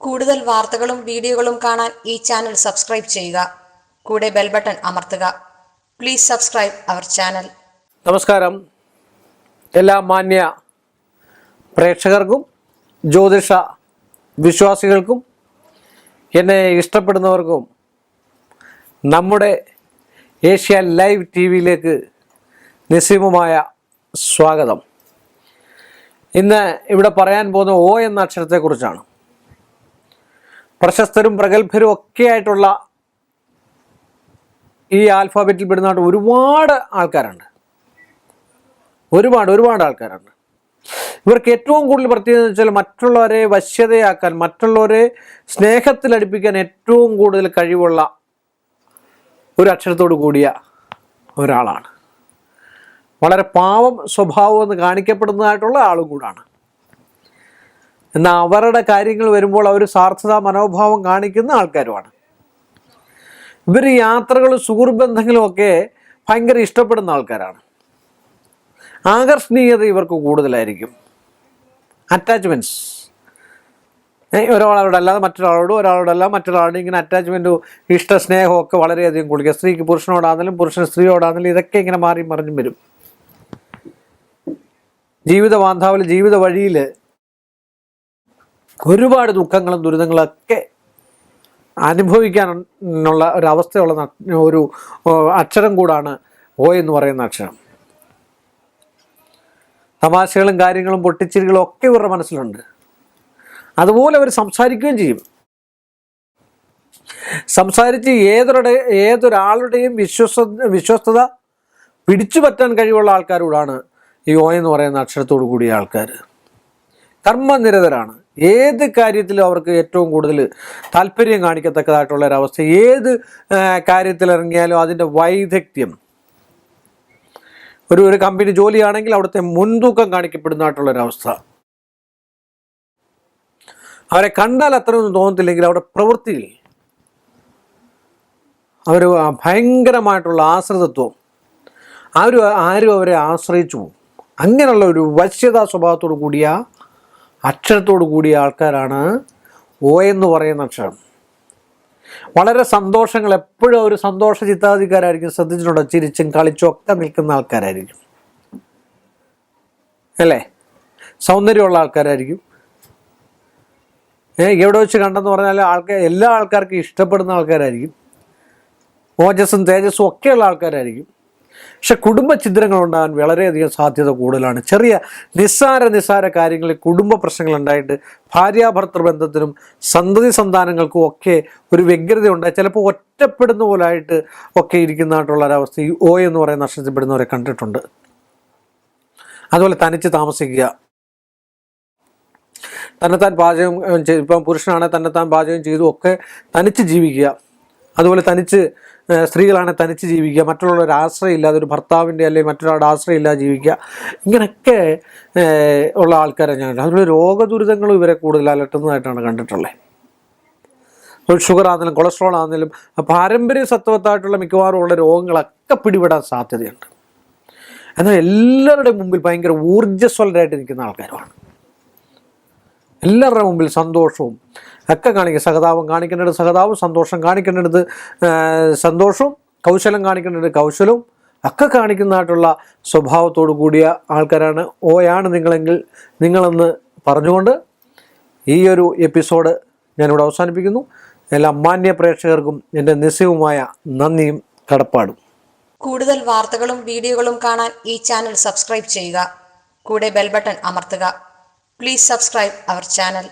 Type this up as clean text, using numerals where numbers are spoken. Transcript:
കൂടുതൽ വാർത്തകളും വീഡിയോകളും കാണാൻ ഈ ചാനൽ സബ്സ്ക്രൈബ് ചെയ്യുക. കൂടെ ബെൽ ബട്ടൺ അമർത്തുക. Please subscribe our channel. നമസ്കാരം. എല്ലാ മാന്യ പ്രേക്ഷകർക്കും ജ്യോതിഷ വിശ്വാസികൾക്കും എന്നെ ഇഷ്ടപ്പെടുന്നവർക്കും നമ്മുടെ ഏഷ്യ ലൈവ് TV-യിലേക്ക് നിസ്സീമമായ സ്വാഗതം. ഇന്ന് ഇവിടെ പറയാൻ പോകുന്ന O എന്ന അക്ഷരത്തെക്കുറിച്ചാണ്. പ്രശസ്തരും പ്രഗത്ഭരും ഒക്കെ ആയിട്ടുള്ള ഈ ആൽഫാബറ്റിൽ പെടുന്നതായിട്ട് ഒരുപാട് ആൾക്കാരുണ്ട്. ഒരുപാട് ആൾക്കാരുണ്ട്. ഇവർക്ക് ഏറ്റവും കൂടുതൽ പ്രത്യേകത എന്ന് വെച്ചാൽ മറ്റുള്ളവരെ വശ്യതയാക്കാൻ, മറ്റുള്ളവരെ സ്നേഹത്തിലടുപ്പിക്കാൻ ഏറ്റവും കൂടുതൽ കഴിവുള്ള ഒരു അക്ഷരത്തോട് കൂടിയ ഒരാളാണ്. വളരെ പാവം സ്വഭാവം എന്ന് കാണിക്കപ്പെടുന്നതായിട്ടുള്ള ആളും കൂടാണ്. എന്നാൽ അവരുടെ കാര്യങ്ങൾ വരുമ്പോൾ അവർ സാർത്ഥതാ മനോഭാവം കാണിക്കുന്ന ആൾക്കാരുമാണ്. ഇവർ യാത്രകളും സുഹൃബന്ധങ്ങളും ഒക്കെ ഭയങ്കര ഇഷ്ടപ്പെടുന്ന ആൾക്കാരാണ്. ആകർഷണീയത ഇവർക്ക് കൂടുതലായിരിക്കും. അറ്റാച്ച്മെൻറ്റ്സ്, ഒരാളോടല്ലാതെ മറ്റൊരാളോടും, ഒരാളോടല്ല മറ്റൊരാളോടും ഇങ്ങനെ അറ്റാച്ച്മെൻറ്റും ഇഷ്ടസ്നേഹവും ഒക്കെ വളരെയധികം കൊടുക്കുക. സ്ത്രീക്ക് പുരുഷനോടാണെങ്കിലും പുരുഷന് സ്ത്രീയോടാണെങ്കിലും ഇതൊക്കെ ഇങ്ങനെ മാറി മറിഞ്ഞും വരും. ജീവിത ബാന്ധാവിൽ, ജീവിത വഴിയിൽ ഒരുപാട് ദുഃഖങ്ങളും ദുരിതങ്ങളൊക്കെ അനുഭവിക്കാനുള്ള ഒരവസ്ഥയുള്ള ഒരു അക്ഷരം കൂടാണ് O എന്ന് പറയുന്ന അക്ഷരം. തമാശകളും കാര്യങ്ങളും പൊട്ടിച്ചിരികളും ഒക്കെ ഇവരുടെ മനസ്സിലുണ്ട്. അതുപോലെ അവർ സംസാരിക്കുകയും ചെയ്യും. സംസാരിച്ച് ഏതൊരാളുടെയും വിശ്വസ്തത പിടിച്ചു പറ്റാൻ കഴിവുള്ള ആൾക്കാരോടാണ് ഈ O എന്ന് പറയുന്ന അക്ഷരത്തോടു കൂടിയ ആൾക്കാർ. കർമ്മനിരതരാണ്. ഏത് കാര്യത്തിലും അവർക്ക് ഏറ്റവും കൂടുതൽ താല്പര്യം കാണിക്കത്തക്കതായിട്ടുള്ള ഒരവസ്ഥ. ഏത് കാര്യത്തിലിറങ്ങിയാലും അതിൻ്റെ വൈദഗ്ധ്യം, ഒരു കമ്പനി ജോലിയാണെങ്കിൽ അവിടുത്തെ മുൻതൂക്കം കാണിക്കപ്പെടുന്നതായിട്ടുള്ളൊരവസ്ഥ. അവരെ കണ്ടാൽ അത്രയൊന്നും തോന്നത്തില്ലെങ്കിൽ അവിടെ പ്രവൃത്തിയിൽ അവർ ഭയങ്കരമായിട്ടുള്ള ആശ്രിതത്വം, ആരും അവരെ ആശ്രയിച്ചു പോകും. അങ്ങനെയുള്ള ഒരു വശ്യതാ സ്വഭാവത്തോടു കൂടിയ അക്ഷരത്തോടു കൂടിയ ആൾക്കാരാണ് O എന്ന് പറയുന്ന അക്ഷരം. വളരെ സന്തോഷങ്ങൾ, എപ്പോഴും ഒരു സന്തോഷ ചിത്താധികാരായിരിക്കും. ശ്രദ്ധിച്ചിട്ടുണ്ടോ? ചിരിച്ചും കളിച്ചും ഒക്കെ നിൽക്കുന്ന ആൾക്കാരായിരിക്കും അല്ലേ? സൗന്ദര്യമുള്ള ആൾക്കാരായിരിക്കും. എവിടെ വെച്ച് കണ്ടെന്ന് പറഞ്ഞാൽ എല്ലാ ആൾക്കാർക്കും ഇഷ്ടപ്പെടുന്ന ആൾക്കാരായിരിക്കും. ഓജസ്സും തേജസ്സും ഒക്കെയുള്ള ആൾക്കാരായിരിക്കും. പക്ഷെ കുടുംബ ഛിദ്രങ്ങൾ ഉണ്ടാകാൻ വളരെയധികം സാധ്യത കൂടുതലാണ്. ചെറിയ നിസ്സാര കാര്യങ്ങളിൽ കുടുംബ പ്രശ്നങ്ങൾ ഉണ്ടായിട്ട് ഭാര്യാഭർത്തൃ ബന്ധത്തിനും സന്തതി സന്താനങ്ങൾക്കും ഒക്കെ ഒരു വ്യഗ്രത ഉണ്ടായി ചിലപ്പോൾ ഒറ്റപ്പെടുന്ന പോലായിട്ട് ഒക്കെ ഇരിക്കുന്നതായിട്ടുള്ള ഒരവസ്ഥ ഈ O എന്ന് പറയുന്ന നക്ഷത്രത്തിൽപ്പെടുന്നവരെ കണ്ടിട്ടുണ്ട്. അതുപോലെ തനിച്ച് താമസിക്കുക, തന്നെത്താൻ പാചകം ഇപ്പം പുരുഷനാണെങ്കിൽ തന്നെത്താൻ പാചകം ചെയ്തു ഒക്കെ തനിച്ച് ജീവിക്കുക. അതുപോലെ തനിച്ച് സ്ത്രീകളാണ് തനിച്ച് ജീവിക്കുക. മറ്റുള്ളവരുടെ ആശ്രയം ഇല്ലാതെ, ഒരു ഭർത്താവിൻ്റെ അല്ലെങ്കിൽ മറ്റൊരാളുടെ ആശ്രയം ഇല്ലാതെ ജീവിക്കുക. ഇങ്ങനെയൊക്കെ ഉള്ള ആൾക്കാരെ ഞാൻ കണ്ടു. അതുപോലെ രോഗദുരിതങ്ങളും ഇവരെ കൂടുതൽ അലട്ടുന്നതായിട്ടാണ് കണ്ടിട്ടുള്ളത്. ഷുഗർ ആണെങ്കിലും കൊളസ്ട്രോൾ ആണെങ്കിലും പാരമ്പര്യ സത്വത്തായിട്ടുള്ള മിക്കവാറും ഉള്ള രോഗങ്ങളൊക്കെ പിടിപെടാൻ സാധ്യതയുണ്ട്. എന്നാൽ എല്ലാവരുടെ മുമ്പിൽ ഭയങ്കര ഊർജ്ജസ്വലരായിട്ട് നിൽക്കുന്ന ആൾക്കാരുമാണ്. എല്ലാവരുടെ മുമ്പിൽ സന്തോഷവും ഒക്കെ കാണിക്കുക. സഹതാപം കാണിക്കേണ്ടത് സഹതാപം, സന്തോഷം കാണിക്കേണ്ടത് സന്തോഷവും, കൗശലം കാണിക്കേണ്ടത് കൗശലവും ഒക്കെ കാണിക്കുന്നതായിട്ടുള്ള സ്വഭാവത്തോടു കൂടിയ ആൾക്കാരാണ് O ആണ് നിങ്ങളെന്ന് പറഞ്ഞുകൊണ്ട് ഈ ഒരു എപ്പിസോഡ് ഞാനിവിടെ അവസാനിപ്പിക്കുന്നു. എല്ലാ മാന്യ പ്രേക്ഷകർക്കും എൻ്റെ നിസ്സീമമായ നന്ദിയും കടപ്പാടും. കൂടുതൽ വാർത്തകളും വീഡിയോകളും കാണാൻ ഈ ചാനൽ സബ്സ്ക്രൈബ് ചെയ്യുക. കൂടെ ബെൽ ബട്ടൺ അമർത്തുക. Please subscribe our channel.